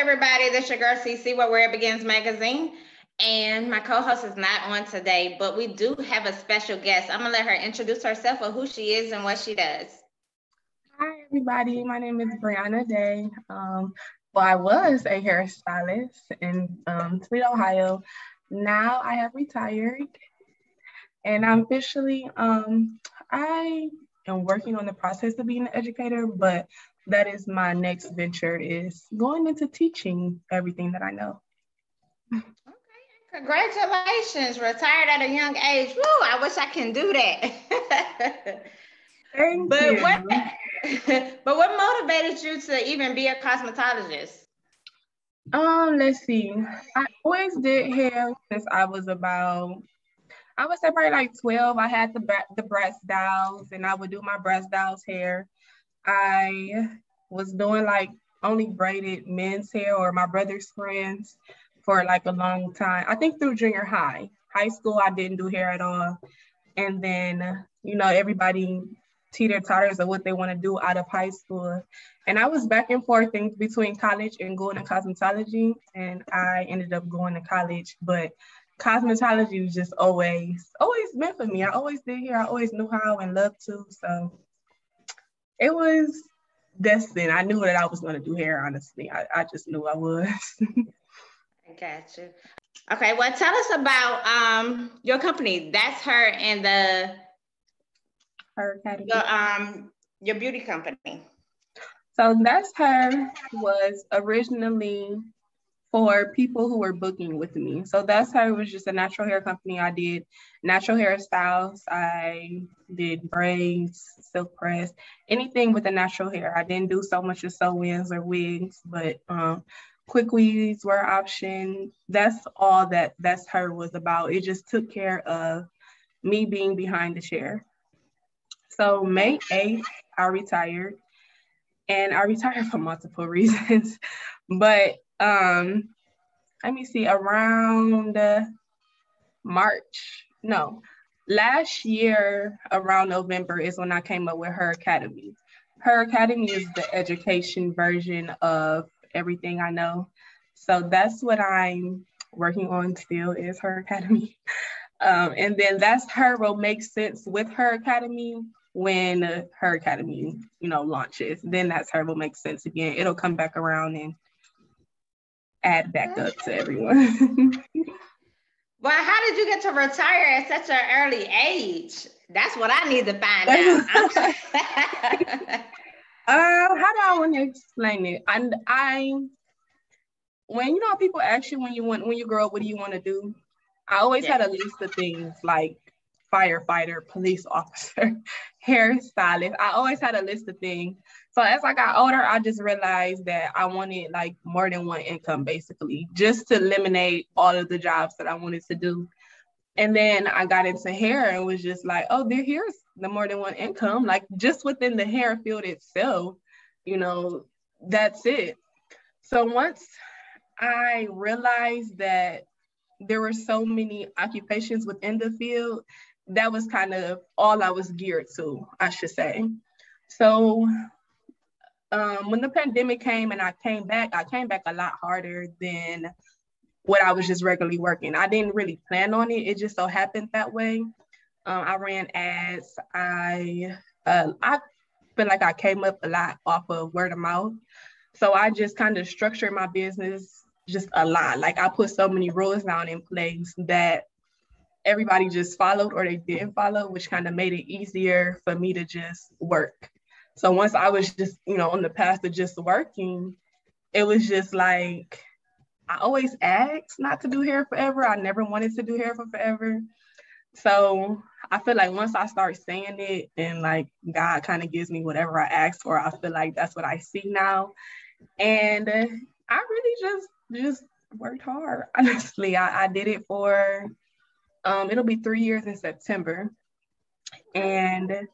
everybody? This your girl CC, where it begins magazine. And my co-host is not on today, but we do have a special guest. I'm gonna let her introduce herself or who she is and what she does. Hi, everybody. My name is Briona Day. I was a hairstylist in Toledo, Ohio. Now I have retired, and I'm officially I am working on the process of being an educator, but that is my next venture, is going into teaching everything that I know. Okay, congratulations, retired at a young age. Woo, I wish I can do that. Thank but you. what but what motivated you to even be a cosmetologist? Let's see. I always did hair since I was about, I would say probably like 12. I had the breast dials, and I would do my breast dials hair. I was doing like only braided men's hair or my brother's friends for like a long time. I think through junior high. High school, I didn't do hair at all. And then, everybody teeter-totters of what they want to do out of high school. And I was back and forth between college and going to cosmetology. And I ended up going to college. But cosmetology was just always meant for me. I always did hair. I always knew how and loved to. So it was destined. I knew that I was going to do hair, honestly. I just knew I was. I got you. Okay, well, tell us about your company. That's her and Her Academy. Your beauty company. So That's Her was originally for people who were booking with me. So That's Her was just a natural hair company. I did natural hairstyles. I did braids, silk press, anything with the natural hair. I didn't do so much of sew-ins or wigs, but quick weaves were an option. That's all That's Her was about. It just took care of me being behind the chair. So May 8th, I retired. And I retired for multiple reasons. But let me see, around last year around November is when I came up with Her Academy. Her Academy is the education version of everything I know. So that's what I'm working on still, is Her Academy. And then That's Her will make sense with Her Academy when Her Academy, launches. Then That's Her will make sense again. It'll come back around and add back up to everyone. Well, how did you get to retire at such an early age? That's what I need to find out. How do I want to explain it? When people ask you when you grow up, what do you want to do? I always had a list of things like firefighter, police officer, hairstylist. I always had a list of things. So as I got older, I just realized that I wanted like more than one income, basically, just to eliminate all of the jobs that I wanted to do. And then I got into hair and was just like, oh, here's the more than one income, like just within the hair field itself, that's it. So once I realized that there were so many occupations within the field, that was kind of all I was geared to, I should say. So when the pandemic came and I came back a lot harder than what I was just regularly working. I didn't really plan on it. It just so happened that way. I ran ads. I feel like I came up a lot off of word of mouth. So I just kind of structured my business just a lot. Like I put so many rules down in place that everybody just followed or they didn't follow, which kind of made it easier for me to just work. So once I was just, on the path of just working, it was just like, I always asked not to do hair forever. I never wanted to do hair for forever. So I feel like once I start saying it and like God kind of gives me whatever I ask for, I feel like that's what I see now. And I really just worked hard. Honestly, I did it for, it'll be 3 years in September. And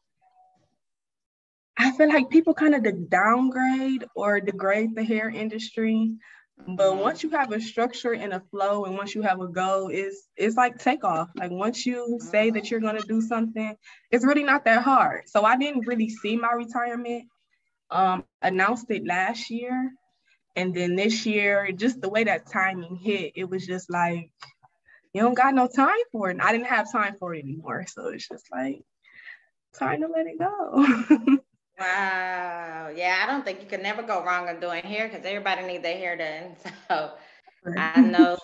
I feel like people kind of downgrade or degrade the hair industry. But once you have a structure and a flow, and once you have a goal, it's like takeoff. Like once you say that you're going to do something, it's really not that hard. So I didn't really see my retirement. Announced it last year. And then this year, just the way that timing hit, it was just like, you don't got no time for it. And I didn't have time for it anymore. So it's just like, time to let it go. Wow. Yeah, I don't think you can never go wrong on doing hair because everybody needs their hair done. So I know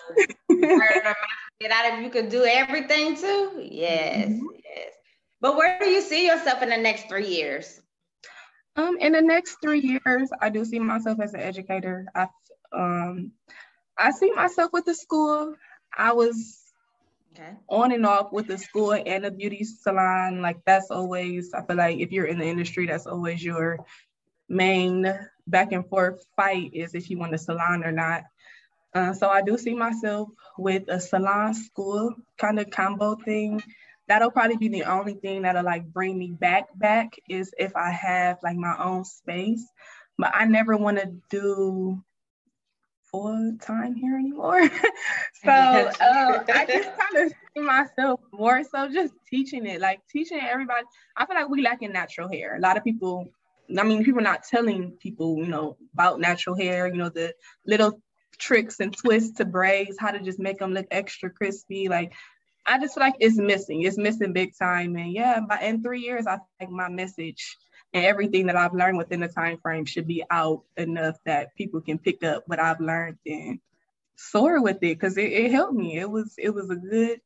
word of mouth get out if you could do everything too. Yes, yes. But where do you see yourself in the next 3 years? In the next 3 years, I do see myself as an educator. I see myself with the school. I was on and off with the school and the beauty salon. Like that's always, I feel like if you're in the industry, that's always your main back and forth fight is if you want a salon or not. So I do see myself with a salon school kind of combo thing. That'll probably be the only thing that'll like bring me back is if I have like my own space. But I never want to do full time here anymore. So I just kind of see myself more so just teaching it, like teaching everybody. I feel like we lack in natural hair. A lot of people, I mean, people not telling people, you know, about natural hair, you know, the little tricks and twists to braids, how to just make them look extra crispy. Like, I just feel like it's missing big time. And yeah, in 3 years, I think my message and everything that I've learned within the time frame should be out enough that people can pick up what I've learned and soar with it, because it helped me. It was a good,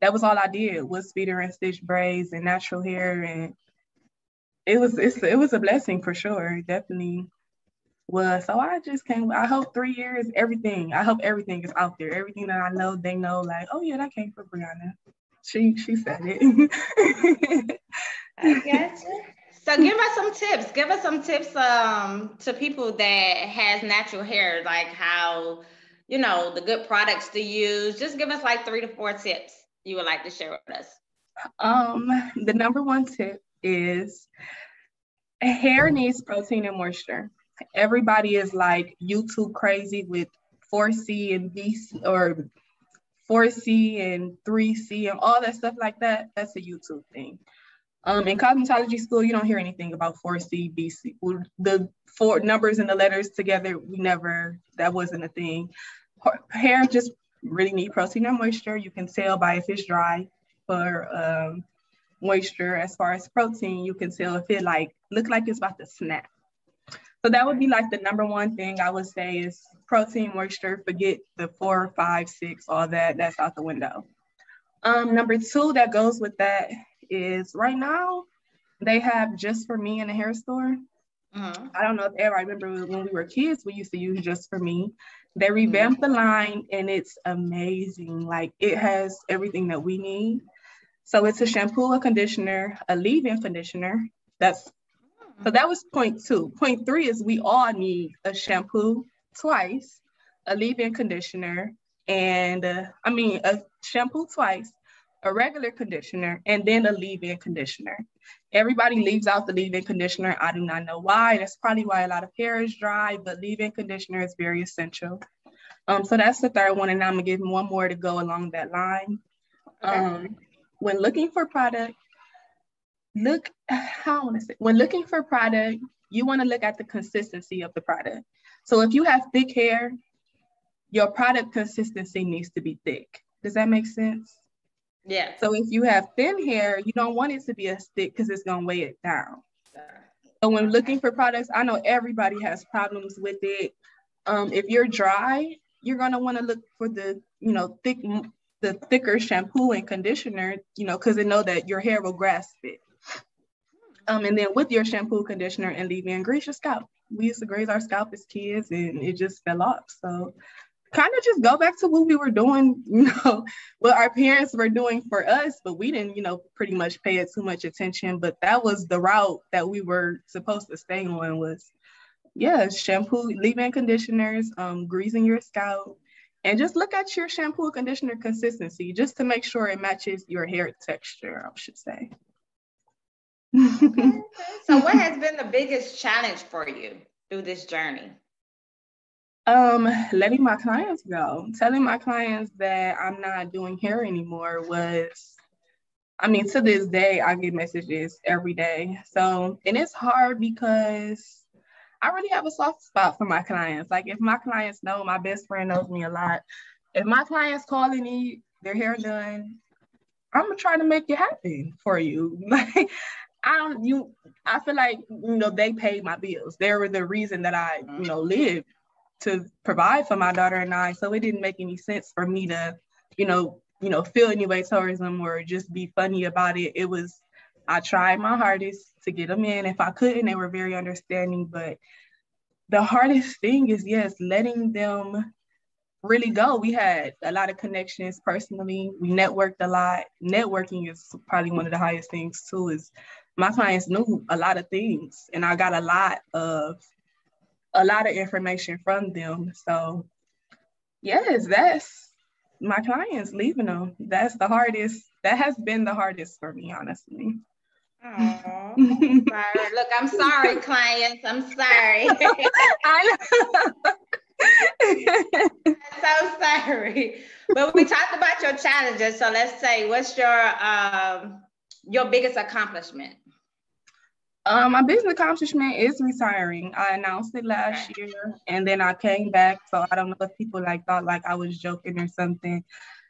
that was all I did was feeder and stitch braids and natural hair, and it was a blessing for sure. It definitely was. So I just can't, I hope 3 years, I hope everything is out there. Everything that I know, they know, like, oh yeah, that came from Briona. She said it. I gotcha. So give us some tips. Give us some tips to people that has natural hair, like how, you know, the good products to use. Just give us like 3 to 4 tips you would like to share with us. The number one tip is hair needs protein and moisture. Everybody is like YouTube crazy with 4C and BC or 4C and 3C and all that stuff like that. That's a YouTube thing. In cosmetology school, you don't hear anything about 4C, BC. The 4 numbers and the letters together, that wasn't a thing. Hair just really need protein and moisture. You can tell by if it's dry for moisture. As far as protein, you can tell if it look like it's about to snap. So that would be like the number one thing I would say is protein, moisture. Forget the 4, 5, 6, all that. That's out the window. Number 2 that goes with that is right now they have Just For Me in the hair store. I don't know if everybody remember when we were kids, we used to use Just For Me. They revamped the line and it's amazing. Like it has everything that we need. So it's a shampoo, a conditioner, a leave-in conditioner. So that was point 2. Point 3 is we all need a shampoo twice, a leave-in conditioner, and a shampoo twice, a regular conditioner, and then a leave-in conditioner. Everybody leaves out the leave-in conditioner. I do not know why. That's probably why a lot of hair is dry, but leave-in conditioner is very essential. So that's the third one, and I'm gonna give one more to go along that line. Okay. When looking for product, when looking for product, you want to look at the consistency of the product. So if you have thick hair, your product consistency needs to be thick. Does that make sense? Yeah. So if you have thin hair, you don't want it to be as thick because it's gonna weigh it down. So when looking for products, I know everybody has problems with it. If you're dry, you're gonna want to look for the thicker shampoo and conditioner, because they know that your hair will grasp it. And then with your shampoo, conditioner, and leave-in, grease your scalp. We used to grease our scalp as kids and it just fell off. So kind of just go back to what we were doing, what our parents were doing for us, but we didn't, pretty much pay it too much attention. But that was the route that we were supposed to stay on was, shampoo, leave-in conditioners, greasing your scalp, and just look at your shampoo conditioner consistency just to make sure it matches your hair texture, I should say. Okay. So what has been the biggest challenge for you through this journey? Letting my clients go. Telling my clients that I'm not doing hair anymore was, to this day, I get messages every day. So, and it's hard because I really have a soft spot for my clients. Like if my clients know, my best friend knows me a lot. If my clients call and need their hair done, I'm gonna try to make it happen for you. Like I feel like, they paid my bills. They were the reason that I, lived to provide for my daughter and I. So it didn't make any sense for me to, feel any way towards them or just be funny about it. I tried my hardest to get them in. If I couldn't, they were very understanding. But the hardest thing is, yes, letting them really go. We had a lot of connections personally. We networked a lot. Networking is probably one of the highest things too, is my clients knew a lot of things and I got a lot of information from them. So yes, that's my clients leaving them. That's the hardest. That has been the hardest for me, honestly. Oh, sorry. Look, I'm sorry, clients. I'm sorry. I know. I'm so sorry. But we talked about your challenges. So let's say, what's your biggest accomplishment? My biggest accomplishment is retiring. I announced it last year and then I came back. So I don't know if people thought like I was joking or something.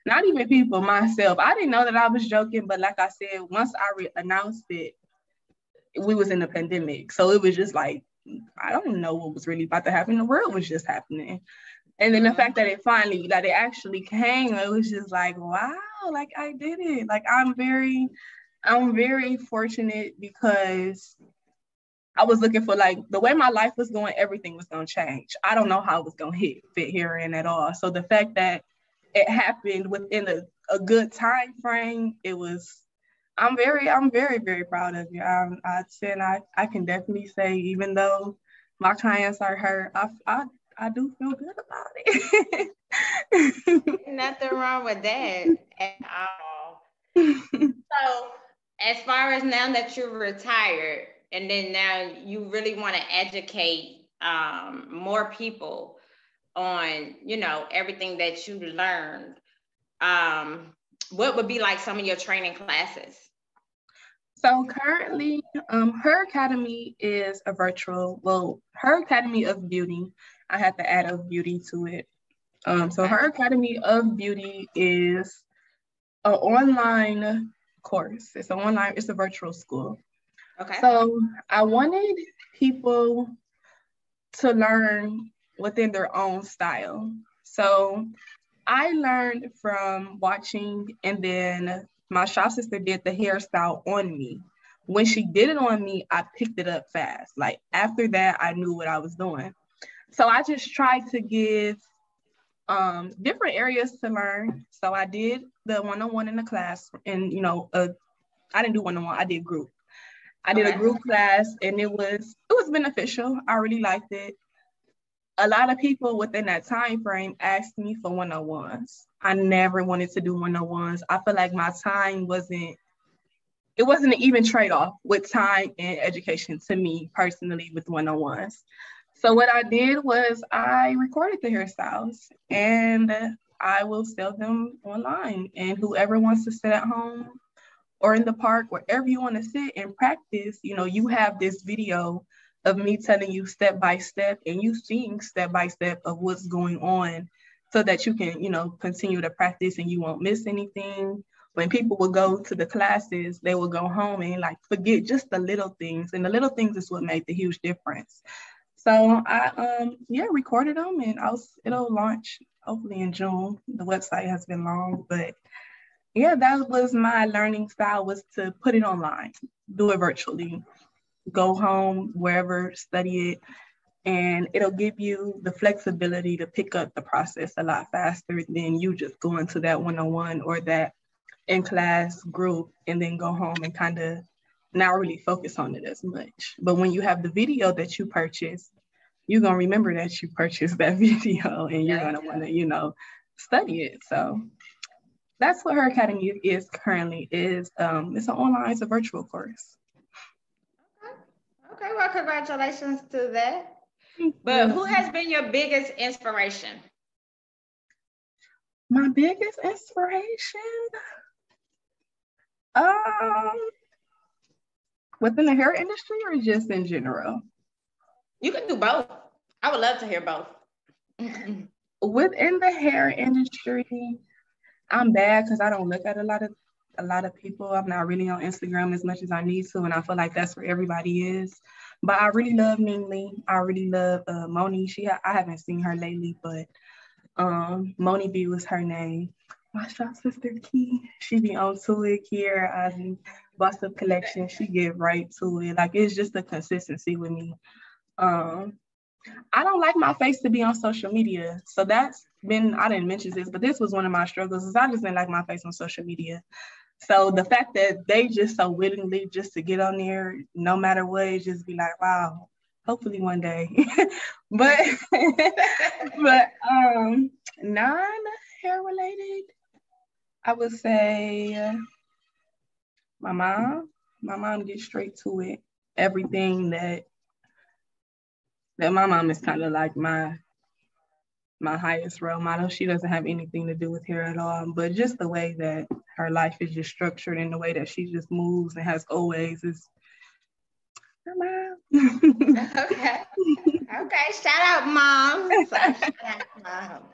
Not even people, myself. I didn't know that I was joking, but like I said, once I announced it, we was in the pandemic. So it was just like, I don't know what was really about to happen. The world was just happening. And then the fact that it finally, that it actually came, it was just like, wow, like I did it. Like I'm very fortunate because I was looking for the way my life was going, everything was going to change. I don't know how it was going to fit here in at all. So the fact that it happened within a good time frame, I'm very, very proud of you. I can definitely say, even though my clients are hurt, I do feel good about it. Nothing wrong with that at all. So as far as now that you're retired, and then now you really want to educate more people on, everything that you learned, what would be some of your training classes? So currently, her academy is a virtual, her academy of beauty, I had to add of beauty to it. So her academy of beauty is an online course. It's a virtual school. Okay. So I wanted people to learn within their own style. So I learned from watching, and then my shop sister did the hairstyle on me. When she did it on me, I picked it up fast. Like after that, I knew what I was doing. So I just tried to give different areas to learn. So I did the one-on-one in the class, and I didn't do one-on-one, I did group. I did a group class, and it was beneficial. I really liked it. A lot of people within that time frame asked me for one-on-ones. I never wanted to do one-on-ones. I feel like my time wasn't an even trade-off with time and education to me personally with one-on-ones. So what I did was I recorded the hairstyles and I will sell them online. And whoever wants to sit at home or in the park, wherever you want to sit and practice, you have this video of me telling you step by step and you seeing step by step of what's going on so that you can, continue to practice and you won't miss anything. When people will go to the classes, they will go home and forget just the little things. And the little things is what made the huge difference. So I recorded them and it'll launch hopefully in June. The website has been long, but yeah, that was my learning style, was to put it online, do it virtually, go home, wherever, study it, and it'll give you the flexibility to pick up the process a lot faster than you just going to that one-on-one or that in-class group and then go home and kind of not really focus on it as much. But when you have the video that you purchase, you're going to remember that you purchased that video and you're going to want to, study it. So that's what her academy is currently. It's it's a virtual course. Okay, well, congratulations to that. But who has been your biggest inspiration? My biggest inspiration? Within the hair industry or just in general? You can do both. I would love to hear both. Within the hair industry, I'm bad because I don't look at a lot of people. I'm not really on Instagram as much as I need to, and I feel like that's where everybody is. But I really love Mingli. I really love Moni. I haven't seen her lately, but Moni B was her name. My shop sister Key, she be on to it. Kiera, Bust Up Collection, she get right to it. Like, it's just the consistency with me. I don't like my face to be on social media. So that's been, I didn't mention this, but this was one of my struggles, is I just didn't like my face on social media. So the fact that they just so willingly just to get on there, no matter what, it just be like, wow, hopefully one day. but non-hair related, I would say my mom. My mom gets straight to it. Everything that my mom is kind of like my highest role model. She doesn't have anything to do with hair at all, but just the way that her life is just structured and the way that she just moves and has always is her mom. Okay. Shout out, mom. Shout out,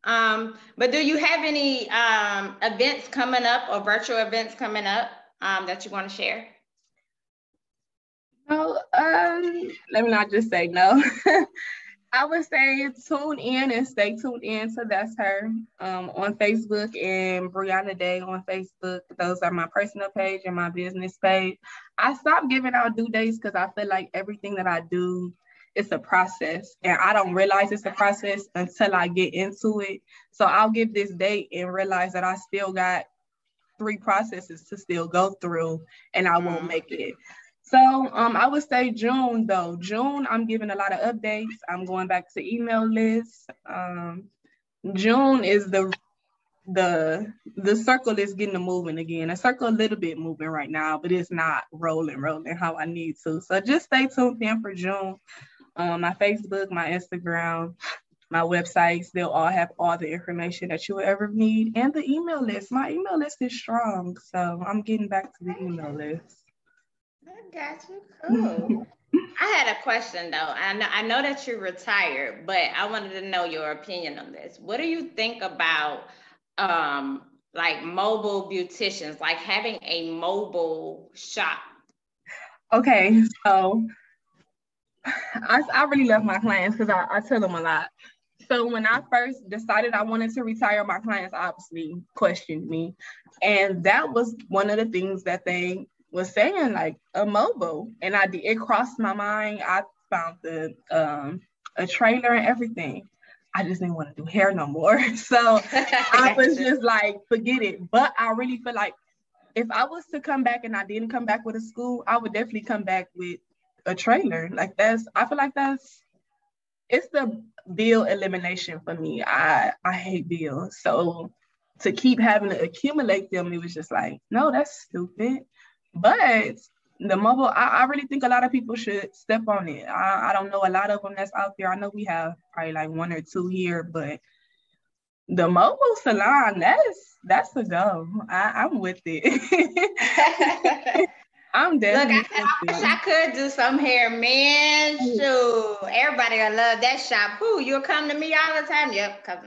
mom. But do you have any events coming up or virtual events coming up that you want to share? No, let me not just say no. I would say tune in and stay tuned in. So that's her on Facebook and Briona Day on Facebook. Those are my personal page and my business page. I stopped giving out due dates because I feel like everything that I do, it's a process. And I don't realize it's a process until I get into it. So I'll give this date and realize that I still got 3 processes to still go through and I won't make it. So I would say June though. June, I'm giving a lot of updates. I'm going back to email lists. June is the circle is getting to moving again. The circle a little bit moving right now, but it's not rolling how I need to. So just stay tuned in for June. My Facebook, my Instagram, my websites, they'll all have all the information that you will ever need. And the email list. My email list is strong. So I'm getting back to the email list. I got you. Cool. I had a question though. I know that you're retired, but I wanted to know your opinion on this. What do you think about like mobile beauticians, like having a mobile shop? Okay, so I really love my clients because I tell them a lot. So when I first decided I wanted to retire, my clients obviously questioned me. And that was one of the things that they was saying, like a mobile. And it crossed my mind. I found a trailer and everything. I just didn't want to do hair no more. So I was just like, forget it. But I really feel like if I was to come back and I didn't come back with a school, I would definitely come back with a trailer. Like I feel like it's the bill elimination for me. I hate bills. So to keep having to accumulate them, it was just like, no, that's stupid. But the mobile, I really think a lot of people should step on it. I don't know a lot of them that's out there. I know we have probably like 1 or 2 here, but the mobile salon, that's a go. I'm with it. I'm definitely. Look, I wish I could do some hair, man. Shoot, everybody gonna love that shop. Who you'll come to me all the time? Yep, come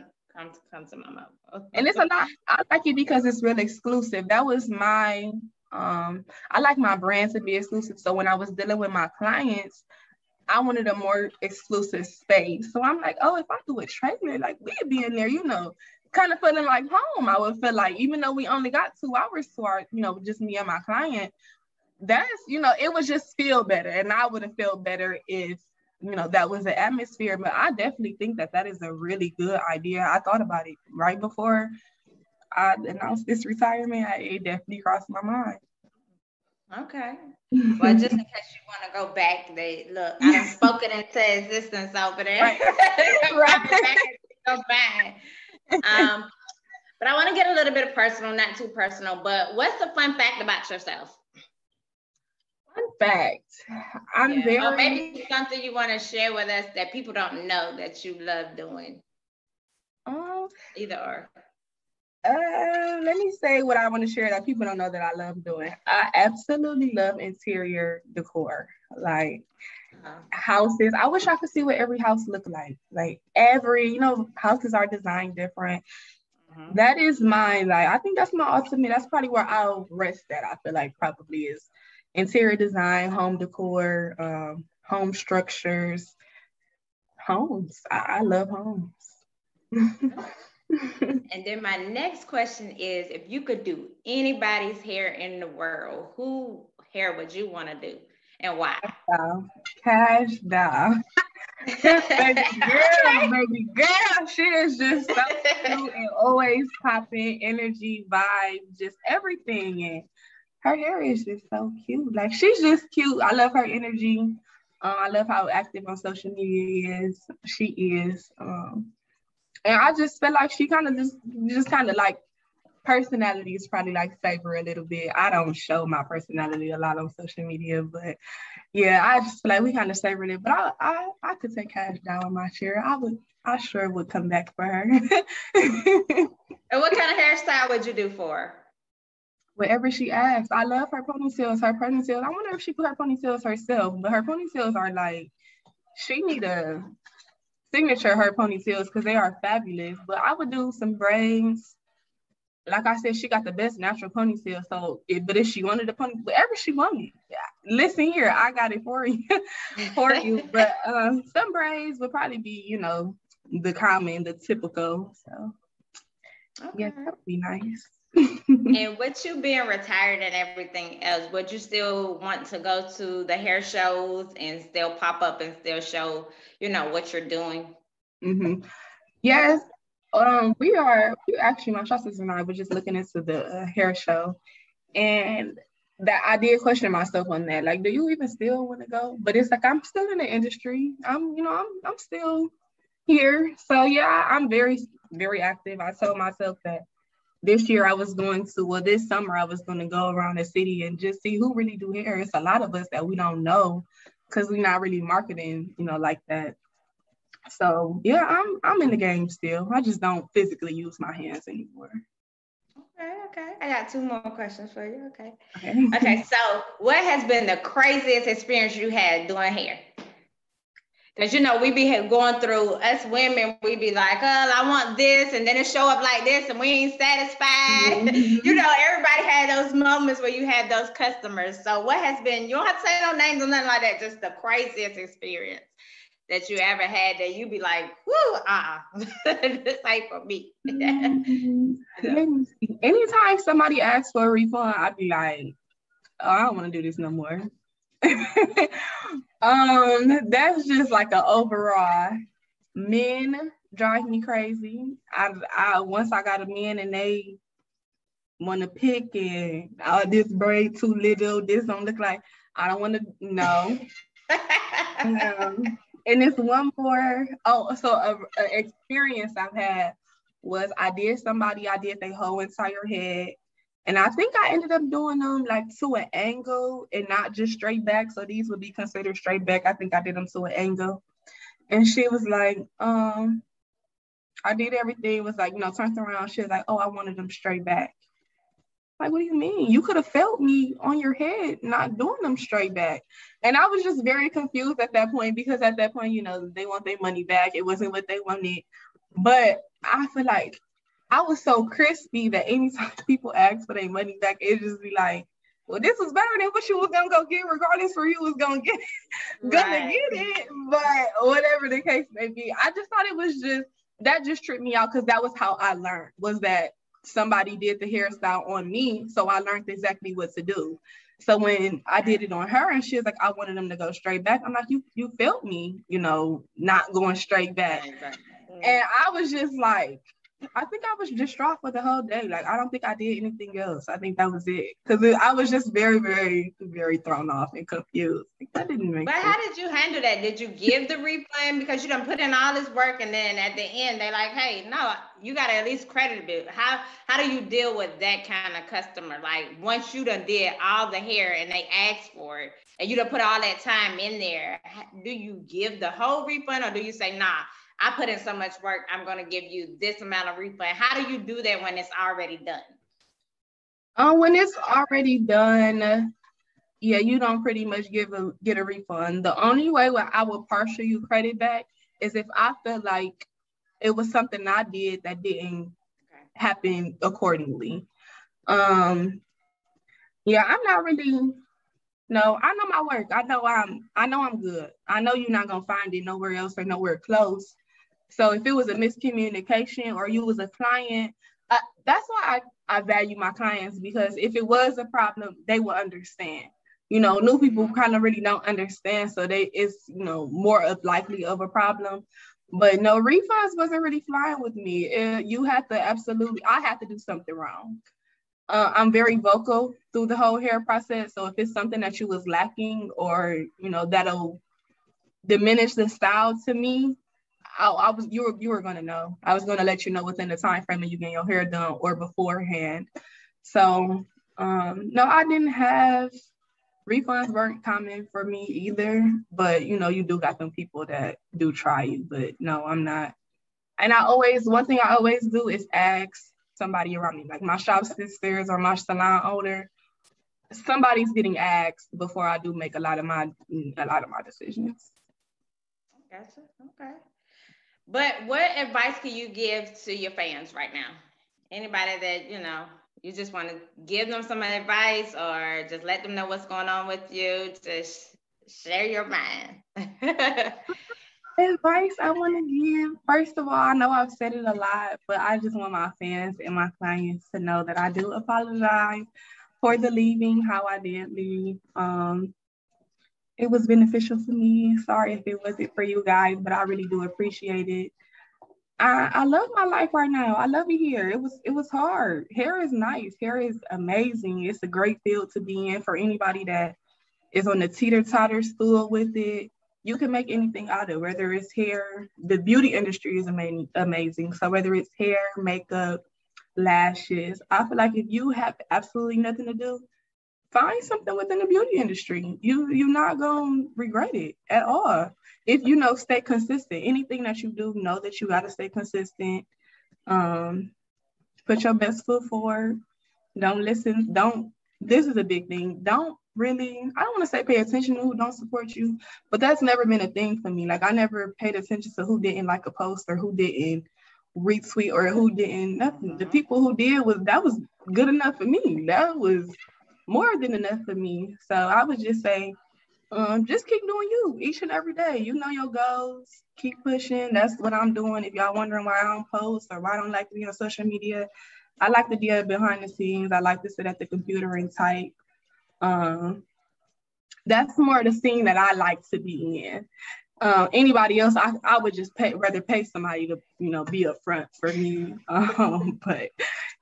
to my mom. And it's a lot. I like it because it's really exclusive. That was my. I like my brand to be exclusive. So when I was dealing with my clients, I wanted a more exclusive space. So I'm like, oh, if I do a trailer, like we'd be in there, kind of feeling like home. I would feel like, even though we only got 2 hours to our, just me and my client. That's, it would just feel better. And I would have felt better if, that was the atmosphere. But I definitely think that is a really good idea. I thought about it right before I announced this retirement. It definitely crossed my mind. Okay. Well, just in case you want to go back, I done spoken into existence over there. Right. Go back. But I want to get a little bit personal, not too personal, but what's the fun fact about yourself? Fun fact. Or maybe something you want to share with us that people don't know that you love doing. Either or. Let me say what I want to share that people don't know that I love doing. I absolutely love interior decor. Like, houses. I wish I could see what every house looked like. Like every, houses are designed different. That is mine. Like, I think that's my ultimate. That's probably where I'll rest at. I feel like probably is interior design, home decor, home structures, homes. I love homes. And then my next question is, if you could do anybody's hair in the world, who hair would you want to do and why? Cash doll. baby girl. She is just so cute and always popping, energy, vibe, just everything. And her hair is just so cute. Like, she's just cute. I love her energy. I love how active on social media she is. And I just feel like she kind of just kind of like personality is probably like favor a little bit. I don't show my personality a lot on social media, but yeah, I just feel like we kind of favored it. But I could take Cash down in my chair. I sure would come back for her. And what kind of hairstyle would you do for her? Whatever she asks. I love her ponytails. I wonder if she put her ponytails herself, but her ponytails are like, she need a signature her ponytails because they are fabulous. But I would do some braids. Like I said, she got the best natural ponytail. So, but if she wanted a pony, whatever she wanted, listen here, I got it for you, But some braids would probably be, the common, the typical. So, yeah, that would be nice. And with you being retired and everything else, would you still want to go to the hair shows and still pop up and still show, what you're doing? Mm-hmm. Yes. We actually, my sisters and I were just looking into the hair show, and that I did question myself on that. Like, do you even still want to go? But it's like, I'm still in the industry. I'm still here. So yeah, I'm very, very active. I told myself that this summer I was going to go around the city and just see who really do hair. It's a lot of us that we don't know because we're not really marketing, like that. So yeah, I'm in the game still. I just don't physically use my hands anymore. Okay. I got 2 more questions for you. Okay. So what has been the craziest experience you had doing hair? Because, we be going through, us women, we be like, oh, I want this, and then it show up like this, and we ain't satisfied. Mm-hmm. Everybody had those moments where you had those customers. So what has been, you don't have to say no names or nothing like that, just the craziest experience that you ever had that you be like, whoo, this ain't for me. Anytime somebody asks for a refund, I'd be like, oh, I don't want to do this no more. That's just like an overall. Men drive me crazy. I once I got a man and they want to pick and this braid too little, this don't look like, I don't want to know. And it's one more. So an experience I've had was I did their whole entire head. And I think I ended up doing them like to an angle and not just straight back. So these would be considered straight back. I think I did them to an angle. And she was like, I did everything. It was like, turned around. She was like, oh, I wanted them straight back. Like, what do you mean? You could have felt me on your head not doing them straight back. And I was just very confused at that point because at that point, they want their money back. It wasn't what they wanted. But I feel like I was so crispy that anytime people ask for their money back, it just be like, well, this was better than what you was gonna go get, regardless where you was gonna get it. But whatever the case may be, I just thought it was that just tripped me out because that was how I learned, was that somebody did the hairstyle on me, so I learned exactly what to do. So when I did it on her and she was like, I wanted them to go straight back, I'm like, you felt me, not going straight back. And I was just like, I think I was distraught for the whole day. Like, I don't think I did anything else. I think that was it. Because I was just very, very, very thrown off and confused. Like, that didn't make sense. But how did you handle that? Did you give the refund because you done put in all this work and then at the end they're like, hey, no, you got to at least credit it. How do you deal with that kind of customer? Like, once you done did all the hair and they asked for it and you done put all that time in there, do you give the whole refund or do you say, nah, I put in so much work, I'm going to give you this amount of refund? How do you do that when it's already done? When it's already done, yeah, you don't pretty much get a refund. The only way where I would partial you credit back is if I feel like it was something I did that didn't happen accordingly. Yeah, I'm not really. No, I know my work. I know I'm good. I know you're not gonna find it nowhere else or nowhere close. So if it was a miscommunication or you was a client, that's why I value my clients, because if it was a problem, they will understand. New people kind of really don't understand, so it's more of likely of a problem. But no, refunds wasn't really flying with me. I had to do something wrong. I'm very vocal through the whole hair process. So if it's something that you was lacking or, that'll diminish the style to me, you were going to know. I was going to let you know within the time frame of you getting your hair done or beforehand. So, no, I didn't have refunds weren't common for me either, but you do got them people that do try you, but no, I'm not. And one thing I always do is ask somebody around me, like my shop sisters or my salon owner. Somebody's getting asked before I do make a lot of my decisions. Gotcha. Okay. But what advice can you give to your fans right now? Anybody that you just want to give them some advice, or just let them know what's going on with you. Just share your mind. Advice I want to give, first of all, I know I've said it a lot, but I just want my fans and my clients to know that I do apologize for the leaving, how I did leave. It was beneficial to me. Sorry if it wasn't for you guys, but I really do appreciate it. I love my life right now. I love it here. It was hard. Hair is nice. Hair is amazing. It's a great field to be in for anybody that is on the teeter-totter stool with it. You can make anything out of it, whether it's hair. The beauty industry is amazing. So whether it's hair, makeup, lashes, I feel like if you have absolutely nothing to do, find something within the beauty industry. You're not gonna regret it at all. If stay consistent. Anything that you do, know that you gotta stay consistent. Put your best foot forward. Don't listen. This is a big thing. I don't want to say pay attention to who don't support you, but that's never been a thing for me. Like, I never paid attention to who didn't like a post or who didn't retweet or who didn't nothing. The people who did that was good enough for me. That was more than enough for me. So I would just say, just keep doing you each and every day. You know your goals. Keep pushing. That's what I'm doing. If y'all wondering why I don't post or why I don't like to be on social media, I like to be behind the scenes. I like to sit at the computer and type. That's more the scene that I like to be in. Anybody else, I would just rather pay somebody to, be up front for me. But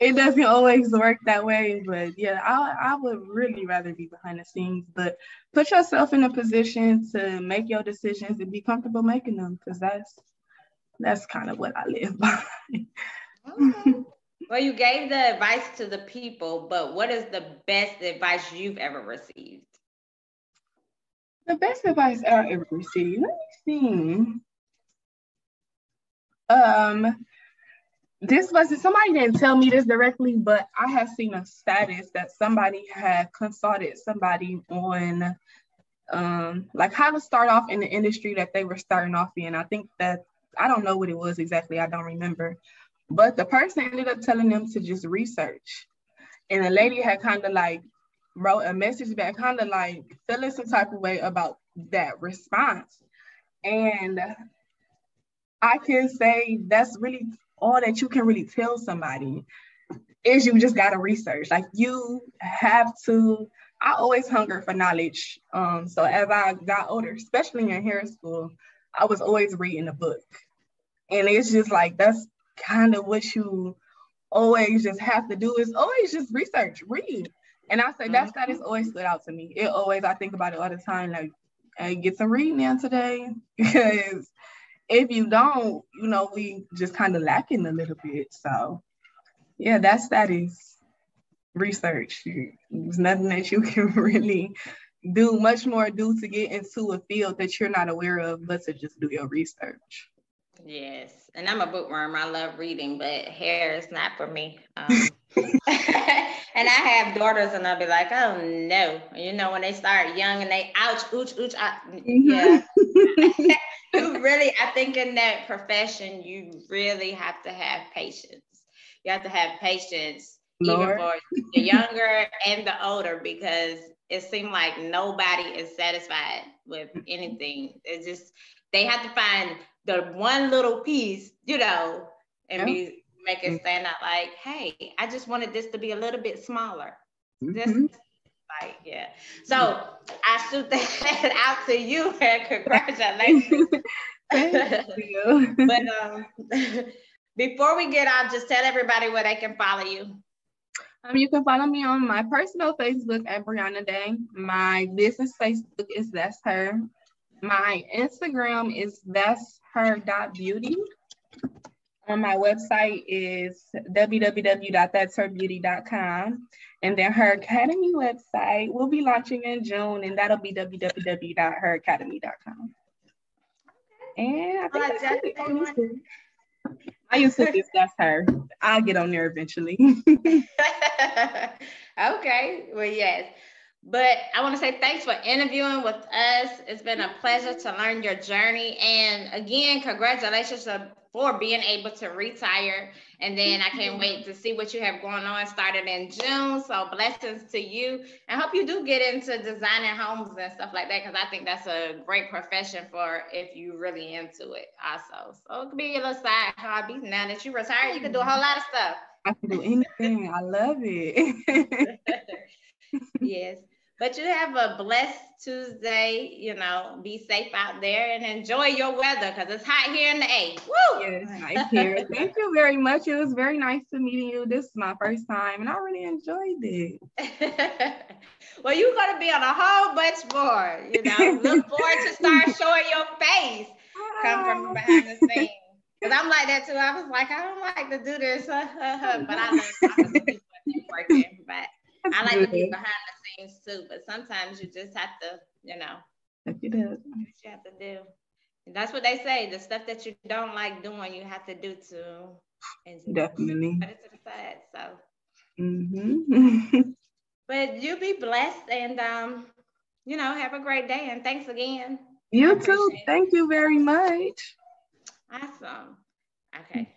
it doesn't always work that way. But yeah, I would really rather be behind the scenes. But put yourself in a position to make your decisions and be comfortable making them, because that's kind of what I live by. Okay. Well, you gave the advice to the people, but what is the best advice you've ever received? The best advice I ever received. Let me see. This wasn't, somebody didn't tell me this directly, but I have seen a status that somebody had consulted somebody on like how to start off in the industry that they were starting off in. I think that, I don't know what it was exactly, I don't remember, but the person ended up telling them to just research. And the lady had kind of like wrote a message back, kind of like feeling some type of way about that response. And I can say that's really all that you can really tell somebody, is you just gotta research. Like, you have to, I always hunger for knowledge. So as I got older, especially in hair school, I was always reading a book. And it's just like, that's kind of what you always just have to do, is always just research, read. And I say that status always stood out to me. It always, I think about it all the time, like, hey, get some reading in today, because if you don't, we just kind of lacking a little bit. So yeah, that is research. There's nothing that you can really do much more to get into a field that you're not aware of, but to just do your research. Yes, and I'm a bookworm. I love reading, but hair is not for me. And I have daughters, and I'll be like, oh no. You know, when they start young and they ouch, ooch, ooch, yeah. You really, I think in that profession, you really have to have patience. You have to have patience, even Lord. for the younger and the older, because it seems like nobody is satisfied with anything. It's just, they have to find the one little piece, you know, and make it stand out like, hey, I just wanted this to be a little bit smaller. Just like, yeah. So I shoot that out to you and congratulations. Thank you. But before we get out, just tell everybody where they can follow you. You can follow me on my personal Facebook at Briona Day. My business Facebook is That's Her. My Instagram is thatsher.beauty. My website is www.thatsherbeauty.com. And then her academy website will be launching in June, and that'll be www.heracademy.com. And I think that's it. I used to just That's Her. I'll get on there eventually. Okay, well, yes. But I want to say thanks for interviewing with us. It's been a pleasure to learn your journey. And again, congratulations for being able to retire. And then I can't wait to see what you have going on started in June. So blessings to you. I hope you do get into designing homes and stuff like that, because I think that's a great profession for if you really into it also. So it could be your little side hobby. Now that you retire, you can do a whole lot of stuff. I can do anything. I love it. Yes. But you have a blessed Tuesday, you know, be safe out there and enjoy your weather, because it's hot here in the A. Woo! Yes, nice here. Thank you very much. It was very nice to meeting you. This is my first time and I really enjoyed it. Well, you're going to be on a whole bunch more, you know. Look forward to start showing your face. Come from behind the scenes. Because I'm like that too. I was like, I don't like to do this, but I love talking to people and working. But I like to be behind the scenes too, but sometimes you just have to, you know, you have to do. And that's what they say. The stuff that you don't like doing, you have to do to. Definitely. Put it to the side. So. Mm-hmm. But you be blessed, and you know, have a great day. And thanks again. You too. Thank you very much. Awesome. Okay.